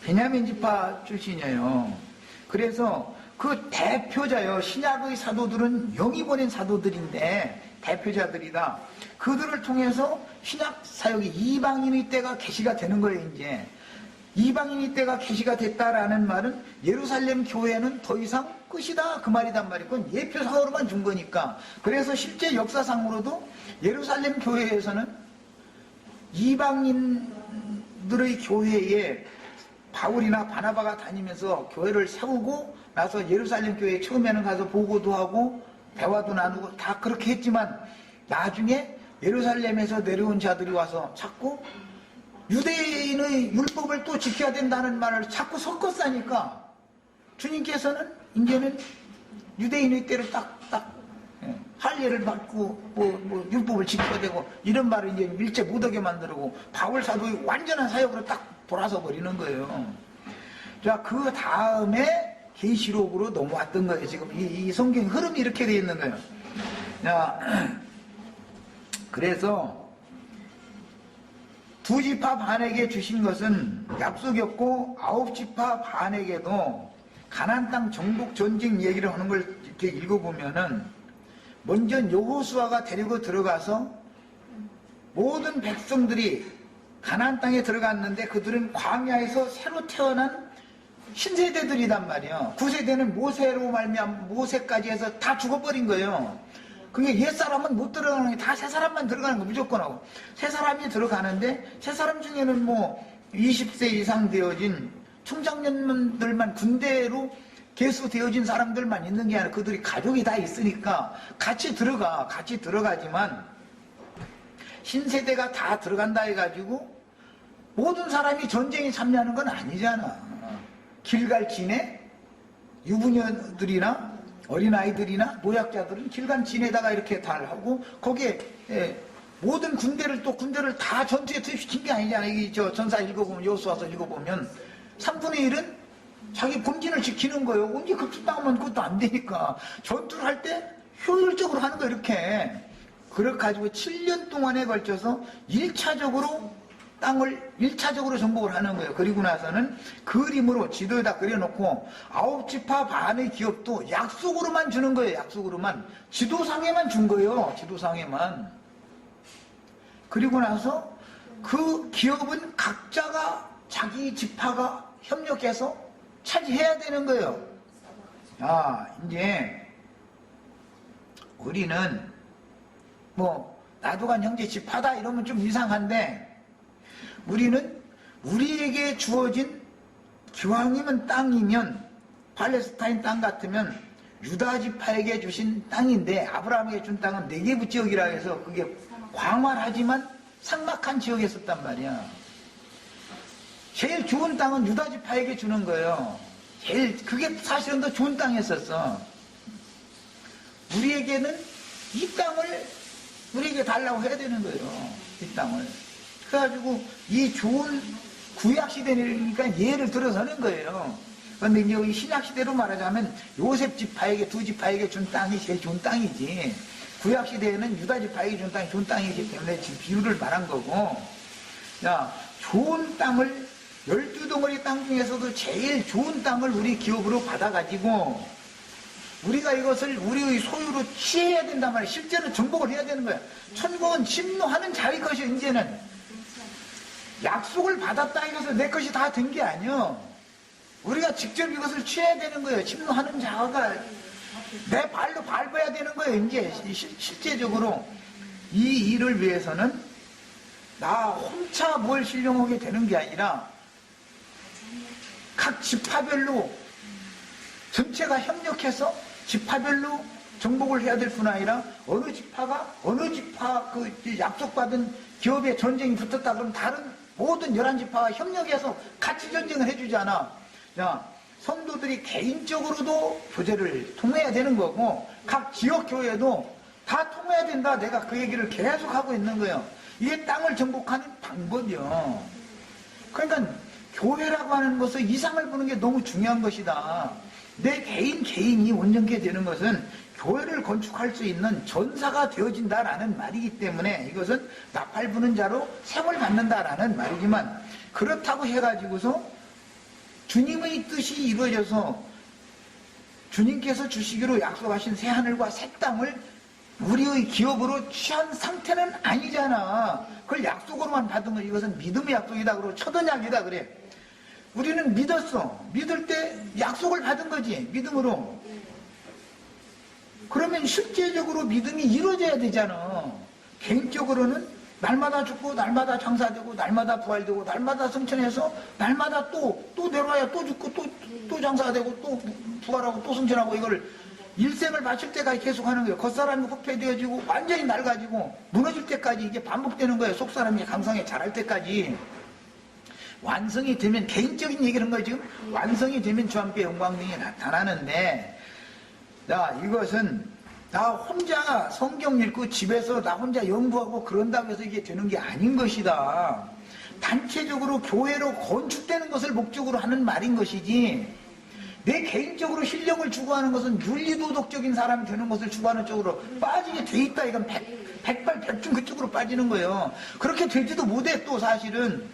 베냐민 지파 출신이에요. 그래서 그 대표자요. 신약의 사도들은 영이 보낸 사도들인데 대표자들이다. 그들을 통해서 신약 사역이 이방인의 때가 계시가 되는 거예요. 이제 이방인의 때가 계시가 됐다라는 말은 예루살렘 교회는 더 이상 끝이다 그 말이단 말이에요. 그건 예표상으로만 준 거니까. 그래서 실제 역사상으로도 예루살렘 교회에서는 이방인들의 교회에 바울이나 바나바가 다니면서 교회를 세우고 나서 예루살렘 교회에 처음에는 가서 보고도 하고 대화도 나누고 다 그렇게 했지만 나중에 예루살렘에서 내려온 자들이 와서 자꾸 유대인의 율법을 또 지켜야 된다는 말을 자꾸 섞었으니까 주님께서는 이제는 유대인의 때를 딱딱 할례를 받고 율법을 지켜야 되고 이런 말을 이제 밀제 못하게 만들고 바울 사도의 완전한 사역으로 딱 돌아서 버리는 거예요. 자, 그 다음에 계시록으로 넘어왔던 거예요. 지금 이 성경 흐름이 이렇게 되어 있는 거예요. 자, 그래서 두 지파 반에게 주신 것은 약속이었고 9지파 반에게도 가나안 땅 정복 전쟁 얘기를 하는 걸 이렇게 읽어보면은 먼저 여호수아가 데리고 들어가서 모든 백성들이 가나안 땅에 들어갔는데 그들은 광야에서 새로 태어난 신세대들이단 말이에요. 9세대는 모세로 말미암아 모세까지 해서 다 죽어버린 거예요. 그게 옛사람은 못 들어가는 게 다 새 사람만 들어가는 거 무조건 하고, 새 사람이 들어가는데 새 사람 중에는 뭐 20세 이상 되어진 총장년들만 군대로 개수되어진 사람들만 있는 게 아니라 그들이 가족이 다 있으니까 같이 들어가지만 신세대가 다 들어간다 해가지고 모든 사람이 전쟁에 참여하는 건 아니잖아. 길갈 진에 유부녀들이나 어린아이들이나 노약자들은 길간 진에다가 이렇게 다 하고 거기에 모든 군대를 다 전투에 투입시킨 게 아니잖아요. 이 전사 읽어보면 여호수아서 읽어보면 3분의 1은 자기 본진을 지키는 거예요. 언제 급습당하면 그것도 안 되니까 전투를 할 때 효율적으로 하는 거 이렇게. 그래 가지고 7년 동안에 걸쳐서 1차적으로 땅을 1차적으로 정복을 하는 거예요. 그리고 나서는 그림으로 지도에다 그려놓고 9지파 반의 기업도 약속으로만 주는 거예요. 약속으로만. 지도상에만 준 거예요. 지도상에만. 그리고 나서 그 기업은 각자가 자기 지파가 협력해서 차지해야 되는 거예요. 아, 이제 우리는 뭐 나도간 형제 지파다 이러면 좀 이상한데 우리는 우리에게 주어진 기왕이면 땅이면 팔레스타인 땅 같으면 유다 지파에게 주신 땅인데 아브라함에게 준 땅은 네게부 지역이라 해서 그게 광활하지만 삭막한 지역에 있었단 말이야. 제일 좋은 땅은 유다 지파에게 주는 거예요. 그게 사실은 더 좋은 땅이었었어. 우리에게는 이 땅을 우리에게 달라고 해야 되는 거예요. 이 땅을. 그래가지고 이 좋은 구약시대니까 예를 들어서는 거예요. 그런데 이제 이 신약시대로 말하자면 요셉 지파에게, 두 지파에게 준 땅이 제일 좋은 땅이지. 구약시대에는 유다 지파에게 준 땅이 좋은 땅이기 때문에 지금 비유를 말한 거고. 자, 좋은 땅을 12덩어리 땅 중에서도 제일 좋은 땅을 우리 기업으로 받아가지고 우리가 이것을 우리의 소유로 취해야 된단 말이에요. 실제로 정복을 해야 되는 거예요. 천국은 침노하는 자의 것이 이제는 약속을 받았다 이것을 내 것이 다 된 게 아니요. 우리가 직접 이것을 취해야 되는 거예요. 침노하는 자가 내 발로 밟아야 되는 거예요. 이제 실제적으로 이 일을 위해서는 나 혼자 뭘 신령하게 되는 게 아니라 각 지파별로 전체가 협력해서 지파별로 정복을 해야 될 뿐 아니라 어느 지파 그 약속받은 기업에 전쟁이 붙었다 그러면 다른 모든 11지파가 협력해서 같이 전쟁을 해주잖아. 자, 성도들이 개인적으로도 교제를 통해야 되는 거고 각 지역 교회도 다 통해야 된다. 내가 그 얘기를 계속 하고 있는 거예요. 이게 땅을 정복하는 방법이요. 그러니까 교회라고 하는 것은 이상을 보는 게 너무 중요한 것이다. 내 개인이 온전케 되는 것은 교회를 건축할 수 있는 전사가 되어진다라는 말이기 때문에 이것은 나팔 부는 자로 셈을 받는다라는 말이지만 그렇다고 해가지고서 주님의 뜻이 이루어져서 주님께서 주시기로 약속하신 새 하늘과 새 땅을 우리의 기업으로 취한 상태는 아니잖아. 그걸 약속으로만 받은 거 이것은 믿음의 약속이다 그러고 첫 언약이다 그래. 우리는 믿었어. 믿을 때 약속을 받은 거지. 믿음으로. 그러면 실제적으로 믿음이 이루어져야 되잖아. 개인적으로는 날마다 죽고 날마다 장사되고 날마다 부활되고 날마다 승천해서 날마다 또 내려와야 또 죽고 또 장사되고 또 부활하고 또 승천하고 이걸 일생을 마칠 때까지 계속하는 거예요. 겉사람이 후패되어지고 완전히 낡아지고 무너질 때까지 이게 반복되는 거예요. 속사람이 강성에 자랄 때까지. 완성이 되면 개인적인 얘기를 한 거예요. 지금 완성이 되면 주 함께 영광등이 나타나는데 자, 이것은 나 혼자 성경 읽고 집에서 나 혼자 연구하고 그런다고 해서 이게 되는 게 아닌 것이다. 단체적으로 교회로 건축되는 것을 목적으로 하는 말인 것이지 내 개인적으로 실력을 추구하는 것은 윤리도덕적인 사람이 되는 것을 추구하는 쪽으로 빠지게 돼 있다. 이건 백발백중 그쪽으로 빠지는 거예요. 그렇게 되지도 못해. 또 사실은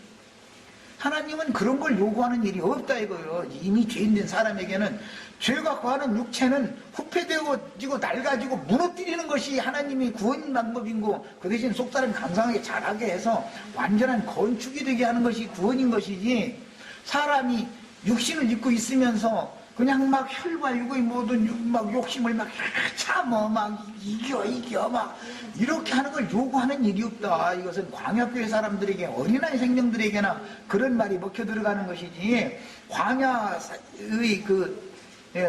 하나님은 그런 걸 요구하는 일이 없다 이거예요. 이미 죄인된 사람에게는 죄가 거하는 육체는 후패되어지고 낡아지고 무너뜨리는 것이 하나님이 구원 방법인 거, 그 대신 속사람이 감상하게 자라게 해서 완전한 건축이 되게 하는 것이 구원인 것이지 사람이 육신을 입고 있으면서 그냥 막 혈과 육의 모든 막 욕심을 막 참어 막 이겨 막 이렇게 하는 걸 요구하는 일이 없다. 이것은 광야교회 사람들에게 어린아이 생명들에게나 그런 말이 먹혀 들어가는 것이지 광야의 그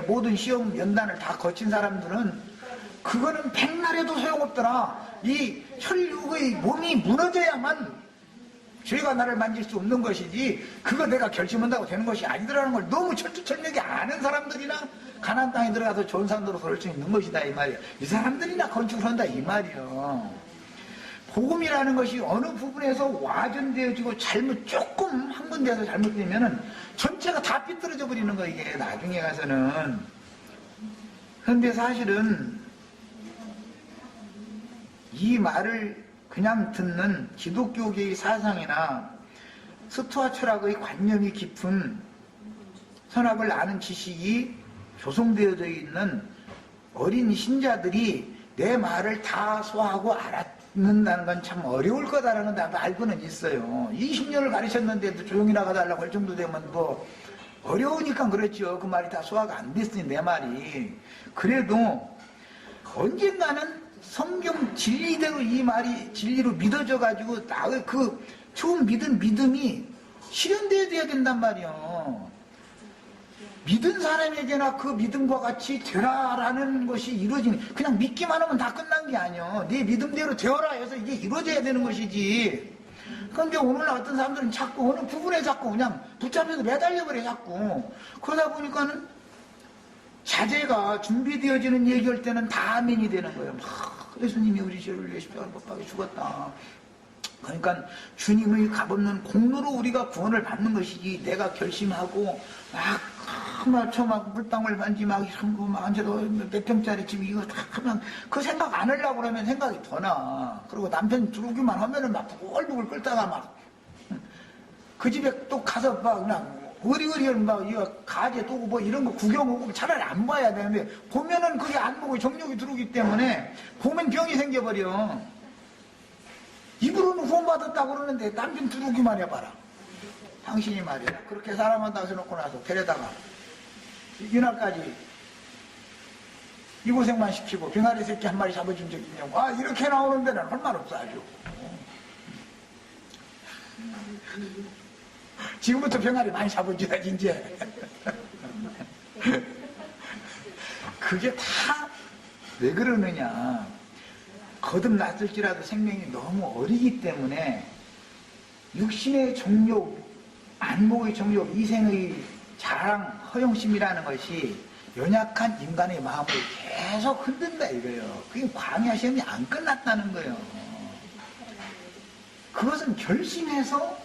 모든 시험 연단을 다 거친 사람들은 그거는 백날에도 소용없더라. 이 혈육의 몸이 무너져야만 죄가 나를 만질 수 없는 것이지 그거 내가 결심한다고 되는 것이 아니더라는 걸 너무 철두철미하게 아는 사람들이나 가나안 땅에 들어가서 좋은 산도로 설 수 있는 것이다 이 말이에요. 이 사람들이나 건축을 한다 이 말이에요. 복음이라는 것이 어느 부분에서 와전되어지고 조금 한 군데에서 잘못되면은 전체가 다 삐뚤어져 버리는 거 이게 나중에 가서는. 그런데 사실은 이 말을 그냥 듣는 기독교계의 사상이나 스토아 철학의 관념이 깊은 선악을 아는 지식이 조성되어져 있는 어린 신자들이 내 말을 다 소화하고 알았는다는 건 참 어려울 거다라는 나도 알고는 있어요. 20년을 가르쳤는데도 조용히 나가달라고 할 정도 되면 뭐 어려우니까 그렇죠. 그 말이 다 소화가 안 됐으니 내 말이. 그래도 언젠가는 성경 진리대로 이 말이 진리로 믿어져 가지고 나의 그 처음 믿은 믿음이 실현되어야 된단 말이에요. 믿은 사람에게나 그 믿음과 같이 되라라는 것이 이루어지는, 그냥 믿기만 하면 다 끝난 게 아니에요. 네 믿음대로 되어라 해서 이게 이루어져야 되는 것이지. 그런데 오늘날 어떤 사람들은 자꾸 어느 부분에 자꾸 그냥 붙잡혀서 매달려버려 자꾸. 그러다 보니까는 자제가 준비되어지는 얘기할 때는 다 아멘이 되는 거예요. 막 예수님이 우리 죄를 위해 십자가를 못 박아 죽었다. 그러니까 주님의 값없는 공로로 우리가 구원을 받는 것이지, 내가 결심하고 막 물방울 반지 막 이런 거 막 앉아도 몇 평짜리 집 이거 다 하면 그 생각 안 하려고 그러면 생각이 더 나. 그리고 남편 들어오기만 하면은 막 부글부글 끓다가 막 그 집에 또 가서 막 그냥 어리어리한 막 이거 가재 또고 뭐 이런 거 구경하고 차라리 안 봐야 되는데, 보면은 그게 안 보고 정욕이 들어오기 때문에 보면 병이 생겨버려. 입으로는 구원받았다고 그러는데 남편 들어오기만 해봐라. 당신이 말이야, 그렇게 사랑한다고 해놓고 나서 데려다가 이날까지 이 고생만 시키고 병아리 새끼 한 마리 잡아준 적 있냐고. 아, 이렇게 나오는 데는 할 말 없어 아주. 지금부터 병아리 많이 잡아줘야지 이제. 그게 다 왜 그러느냐, 거듭났을지라도 생명이 너무 어리기 때문에 육신의 정욕, 안목의 정욕, 이생의 자랑, 허영심이라는 것이 연약한 인간의 마음을 계속 흔든다 이거예요. 그게 광야 시험이 안 끝났다는 거예요. 그것은 결심해서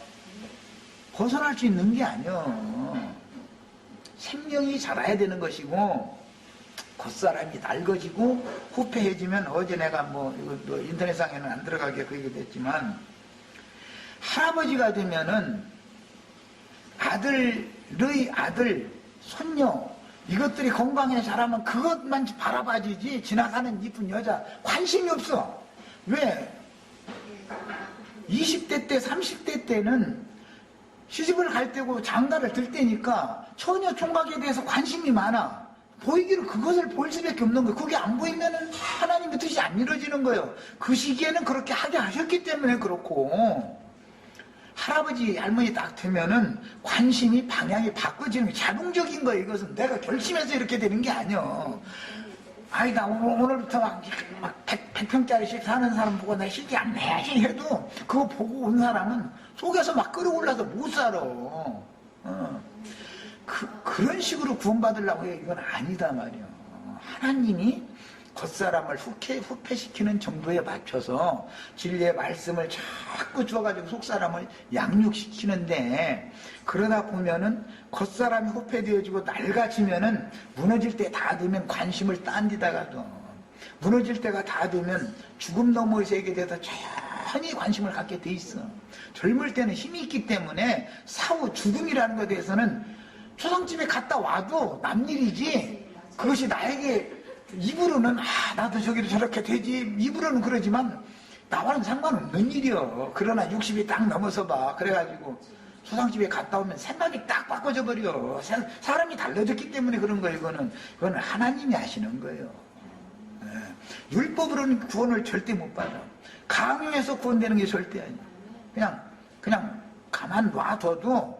벗어날 수 있는 게 아니에요. 생명이 자라야 되는 것이고, 겉사람이 낡아지고 후패해지면, 어제 내가 뭐 인터넷상에는 안 들어가게 그 얘기도 했지만, 할아버지가 되면은 아들의 아들, 손녀, 이것들이 건강해 자라면 그것만 바라봐지지 지나가는 이쁜 여자 관심이 없어. 왜? 20대 때 30대 때는 시집을 갈 때고 장가를 들 때니까 처녀 총각에 대해서 관심이 많아. 보이기를 그것을 볼 수밖에 없는 거예요. 그게 안 보이면은 하나님의 뜻이 안 이루어지는 거예요. 그 시기에는 그렇게 하게 하셨기 때문에 그렇고, 할아버지 할머니 딱 되면은 관심이 방향이 바꿔지는 게 자동적인 거예요. 이것은 내가 결심해서 이렇게 되는 게 아니에요. 아이, 나 오늘부터 막 100평짜리씩 사는 사람 보고 나 실기 안 내야지 해도 그거 보고 온 사람은 속에서 막 끌어올라서 못 살아. 그런 식으로 구원받으려고 해. 이건 아니다 말이야. 하나님이 겉사람을 후패시키는 정도에 맞춰서 진리의 말씀을 자꾸 주어가지고 속사람을 양육시키는데, 그러다 보면은 겉사람이 후패되어지고 낡아지면은 무너질 때 다 되면 관심을 딴 데다가도, 무너질 때가 다 되면 죽음 너머의 세계에 대해서 천히 관심을 갖게 돼 있어. 젊을 때는 힘이 있기 때문에 사후 죽음이라는 것에 대해서는 초상집에 갔다 와도 남일이지, 그것이 나에게 입으로는 나도 저기로 저렇게 되지, 입으로는 그러지만 나와는 상관없는 일이요. 그러나 60이 딱 넘어서 봐. 그래가지고 초상집에 갔다 오면 생각이 딱 바꿔져 버려. 사람이 달라졌기 때문에 그런 거예요. 이거는 하나님이 하시는 거예요. 율법으로는 구원을 절대 못 받아. 강요해서 구원되는 게 절대 아니야. 그냥 가만 놔둬도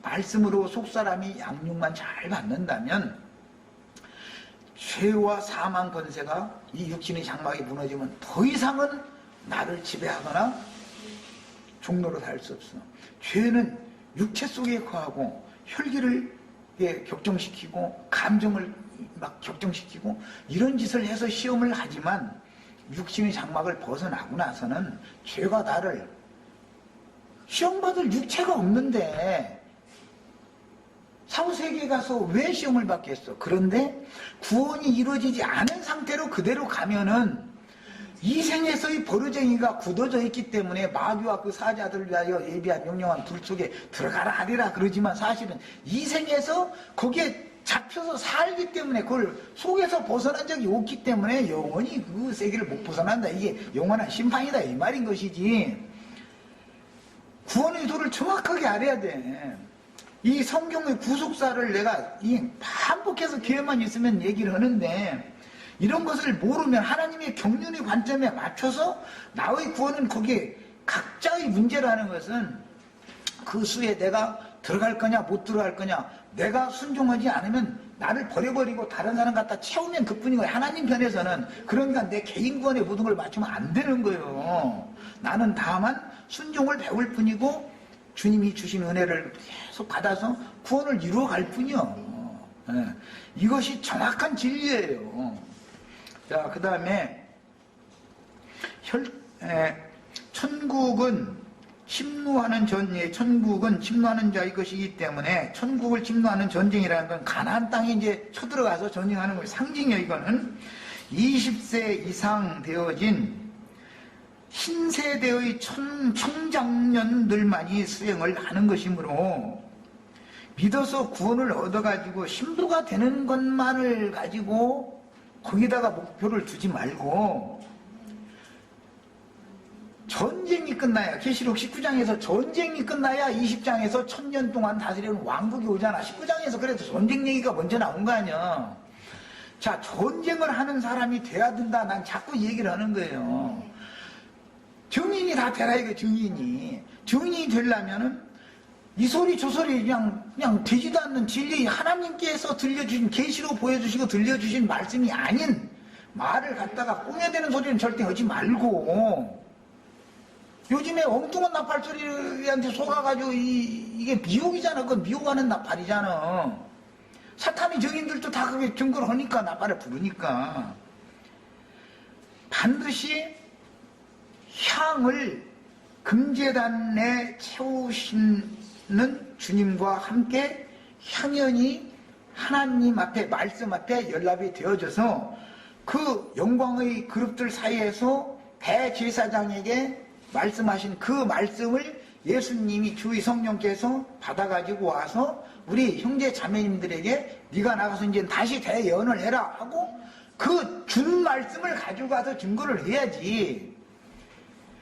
말씀으로 속사람이 양육만 잘 받는다면, 죄와 사망 권세가 이 육신의 장막이 무너지면 더 이상은 나를 지배하거나 종로로 살 수 없어. 죄는 육체 속에 거하고 혈기를 격정시키고 감정을 막 격정시키고 이런 짓을 해서 시험을 하지만, 육신의 장막을 벗어나고 나서는 죄가 나를 시험받을 육체가 없는데 사후세계에 가서 왜 시험을 받겠어? 그런데 구원이 이루어지지 않은 상태로 그대로 가면은 이 생에서의 버르쟁이가 굳어져 있기 때문에 마귀와 그 사자들을 위하여 예비한 명령한 불 속에 들어가라 하리라 그러지만, 사실은 이 생에서 거기에 잡혀서 살기 때문에 그걸 속에서 벗어난 적이 없기 때문에 영원히 그 세계를 못 벗어난다. 이게 영원한 심판이다 이 말인 것이지, 구원의 도를 정확하게 알아야 돼. 이 성경의 구속사를 내가 반복해서 기회만 있으면 얘기를 하는데, 이런 것을 모르면 하나님의 경륜의 관점에 맞춰서 나의 구원은 거기에 각자의 문제라는 것은 그 수에 내가 들어갈 거냐 못 들어갈 거냐, 내가 순종하지 않으면 나를 버려버리고 다른 사람 갖다 채우면 그뿐인 거예요. 하나님 편에서는. 그러니까 내 개인 구원의 모든 걸 맞추면 안 되는 거예요. 나는 다만 순종을 배울 뿐이고 주님이 주신 은혜를 계속 받아서 구원을 이루어갈 뿐이요. 이것이 정확한 진리예요. 자, 그 다음에 천국은 침노하는 천국은 침노하는 자의 것이기 때문에 천국을 침노하는 전쟁이라는 건 가나안 땅에 이제 쳐들어가서 전쟁하는 거예요. 상징이에요. 이거는 20세 이상 되어진 신세대의 청장년들만이 수행을 하는 것이므로 믿어서 구원을 얻어가지고 신부가 되는 것만을 가지고 거기다가 목표를 두지 말고 전쟁이 끝나야, 계시록 19장에서 전쟁이 끝나야 20장에서 1000년 동안 다스리는 왕국이 오잖아. 19장에서 그래도 전쟁 얘기가 먼저 나온 거 아니야. 자, 전쟁을 하는 사람이 돼야 된다. 난 자꾸 얘기를 하는 거예요. 증인이 다 되라 이거. 증인이 되려면은 이 소리 저 소리 그냥 되지도 않는 진리, 하나님께서 들려주신, 계시로 보여주시고 들려주신 말씀이 아닌 말을 갖다가 꾸며대는 소리는 절대 하지 말고, 요즘에 엉뚱한 나팔소리한테 속아가지고 이게 미혹이잖아. 그건 미혹하는 나팔이잖아. 사탄의 증인들도 다 그게 증거를 하니까 나팔을 부르니까. 반드시 향을 금제단에 채우시는 주님과 함께 향연이 하나님 앞에, 말씀 앞에 연락이 되어져서 그 영광의 그룹들 사이에서 대제사장에게 말씀하신 그 말씀을 예수님이 주의 성령께서 받아가지고 와서 우리 형제 자매님들에게 네가 나가서 이제 다시 대예언을 해라 하고 그 준 말씀을 가지고 가서 증거를 해야지.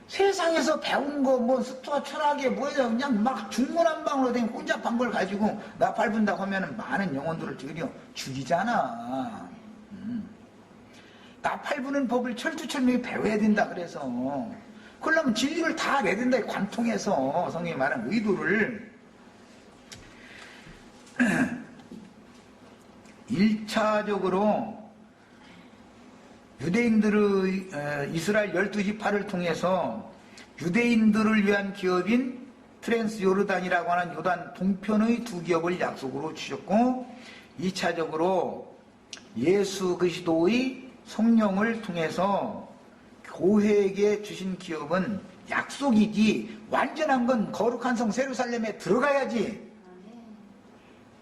세상에서 배운 거 뭐 스토아 철학에 뭐예요, 그냥 막 중문한방으로 된 혼잡한 걸 가지고 나팔 분다고 하면 많은 영혼들을 죽이잖아. 나팔 부는 법을 철두철미하게 배워야 된다. 그래서 그러려면 진리를 다 내야 된다. 관통해서 성경이 말한 의도를 1차적으로 유대인들의 이스라엘 12지파를 통해서 유대인들을 위한 기업인 트랜스 요르단이라고 하는 요단 동편의 두 기업을 약속으로 주셨고, 2차적으로 예수 그리스도의 성령을 통해서 교회에게 주신 기업은 약속이지, 완전한 건 거룩한 성 예루살렘에 들어가야지.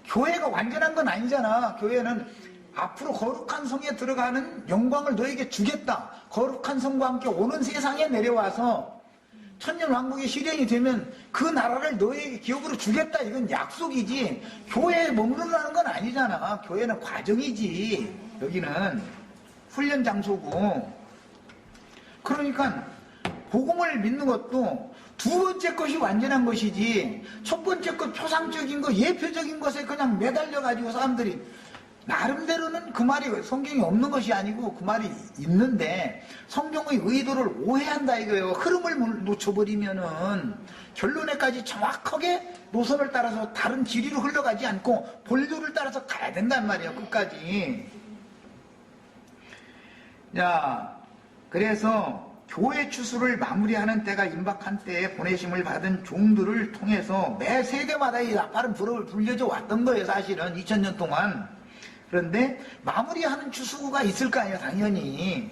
교회가 완전한 건 아니잖아. 교회는 앞으로 거룩한 성에 들어가는 영광을 너에게 주겠다. 거룩한 성과 함께 오는 세상에 내려와서 천년 왕국의 실현이 되면 그 나라를 너에게 기업으로 주겠다. 이건 약속이지, 교회에 머무르라는 건 아니잖아. 교회는 과정이지. 여기는 훈련 장소고. 그러니까 복음을 믿는 것도 두 번째 것이 완전한 것이지, 첫 번째 것 표상적인 거, 예표적인 것에 그냥 매달려가지고 사람들이 나름대로는 그 말이 성경이 없는 것이 아니고 그 말이 있는데 성경의 의도를 오해한다 이거예요. 흐름을 놓쳐버리면은 결론에까지 정확하게 노선을 따라서 다른 지리로 흘러가지 않고 본류를 따라서 가야 된단 말이에요. 끝까지. 자, 그래서 교회 추수를 마무리하는 때가 임박한 때에 보내심을 받은 종들을 통해서 매 세대마다 이 나팔은 불려져 왔던 거예요. 사실은 2000년 동안. 그런데 마무리하는 추수가 있을 거 아니에요. 당연히.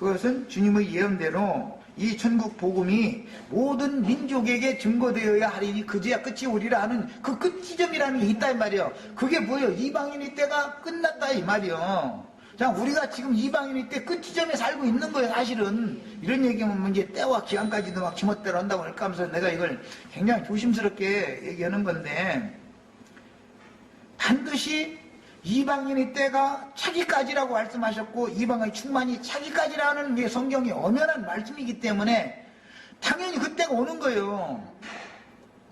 그것은 주님의 예언대로 이 천국 복음이 모든 민족에게 증거되어야 하리니 그제야 끝이 오리라 하는 그 끝 지점이라는 게 있다 이 말이에요. 그게 뭐예요? 이방인의 때가 끝났다 이 말이에요. 자, 우리가 지금 이방인의 때 끝 지점에 살고 있는 거예요. 사실은 이런 얘기하면 이제 때와 기한까지도 막 지멋대로 한다고 할까 하면서 내가 이걸 굉장히 조심스럽게 얘기하는 건데, 반드시 이방인의 때가 차기까지라고 말씀하셨고 이방의 충만이 차기까지라는 게 성경이 엄연한 말씀이기 때문에 당연히 그때가 오는 거예요.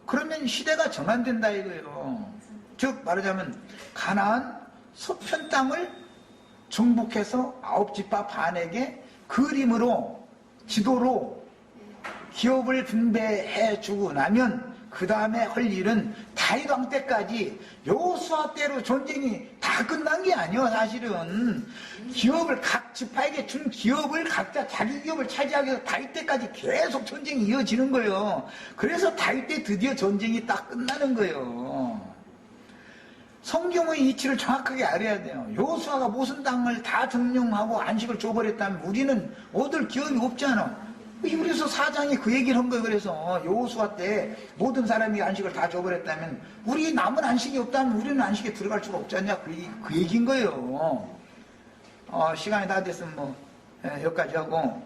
그러면 시대가 전환된다 이거예요. 즉 말하자면 가나안 서편 땅을 정복해서 9지파 반에게 그림으로 지도로 기업을 분배해 주고 나면 그 다음에 할 일은 다윗 왕 때까지 여호수아 때로 전쟁이 다 끝난 게 아니야. 사실은 기업을 각 지파에게 준 기업을 각자 자기 기업을 차지하기 위해서 다윗 때까지 계속 전쟁이 이어지는 거예요. 그래서 다윗 때 드디어 전쟁이 딱 끝나는 거예요. 성경의 이치를 정확하게 알아야 돼요. 여호수아가 모든 땅을 다 점령하고 안식을 줘버렸다면 우리는 얻을 기업이 없잖아. 히브리서 4장이 그 얘기를 한 거예요. 그래서 여호수아 때 모든 사람이 안식을 다 줘버렸다면 우리 남은 안식이 없다면 우리는 안식에 들어갈 수가 없지 않냐, 그 얘기인 거예요. 시간이 다 됐으면 여기까지 하고